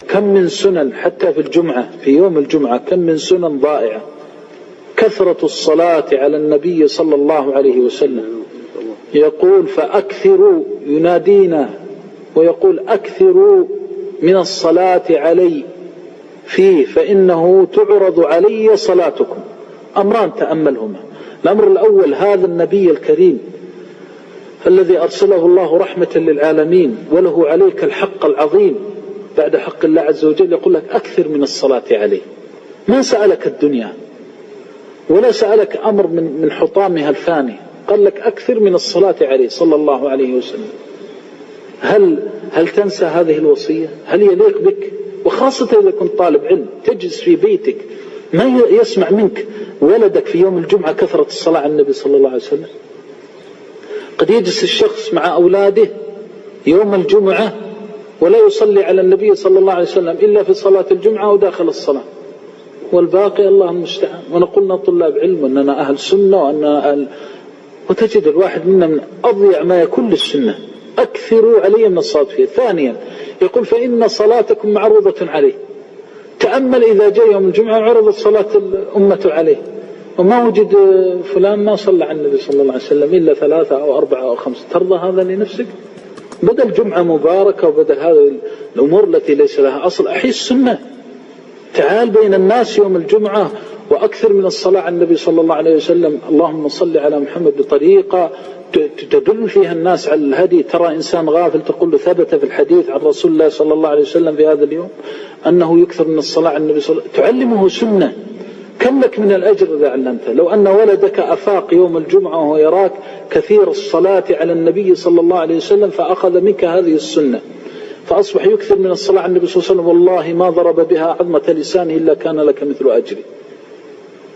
كم من سنن حتى في الجمعة، في يوم الجمعة كم من سنن ضائعة. كثرة الصلاة على النبي صلى الله عليه وسلم، يقول فأكثروا، ينادينا ويقول أكثروا من الصلاة علي فيه فإنه تعرض علي صلاتكم. أمران تأملهما. الأمر الأول، هذا النبي الكريم الذي أرسله الله رحمة للعالمين وله عليك الحق العظيم بعد حق الله عز وجل، يقول لك أكثر من الصلاة عليه. ما سألك الدنيا ولا سألك أمر من حطامها الفاني، قال لك أكثر من الصلاة عليه صلى الله عليه وسلم. هل تنسى هذه الوصية؟ هل يليق بك؟ وخاصة إذا كنت طالب علم تجلس في بيتك ما يسمع منك ولدك في يوم الجمعة كثرة الصلاة على النبي صلى الله عليه وسلم. قد يجلس الشخص مع أولاده يوم الجمعة ولا يصلي على النبي صلى الله عليه وسلم إلا في صلاة الجمعة وداخل الصلاة، والباقي الله المستعان. ونقولنا طلاب علم وأننا أهل سنة وأننا أهل، وتجد الواحد منا من أضيع ما يكون للسنة. أكثروا علي من الصلاة فيه. ثانيا يقول فإن صلاتكم معروضة عليه. تأمل إذا جاء يوم الجمعة عرضت صلاة الأمة عليه وما وجد فلان ما صلى على النبي صلى الله عليه وسلم إلا 3 أو 4 أو 5، ترضى هذا لنفسك؟ بدل جمعة مباركة وبدل هذه الأمور التي ليس لها أصل، أحيي السنة. تعال بين الناس يوم الجمعة وأكثر من الصلاة على النبي صلى الله عليه وسلم. اللهم صل على محمد بطريقة تدل فيها الناس على الهدي. ترى إنسان غافل تقول له ثبت في الحديث عن رسول الله صلى الله عليه وسلم في هذا اليوم أنه يكثر من الصلاة على النبي صلى الله عليه وسلم، تعلمه سنة. كم لك من الأجر إذا علمته؟ لو أن ولدك أفاق يوم الجمعة وهو يراك كثير الصلاة على النبي صلى الله عليه وسلم فأخذ منك هذه السنة فأصبح يكثر من الصلاة على النبي صلى الله عليه وسلم، والله ما ضرب بها عظمة لسانه إلا كان لك مثل أجري.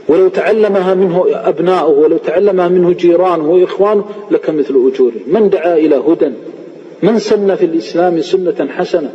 ولو تعلمها منه أبناؤه ولو تعلمها منه جيرانه وإخوانه لك مثل أجوره. من دعا إلى هدى، من سن في الإسلام سنة حسنة.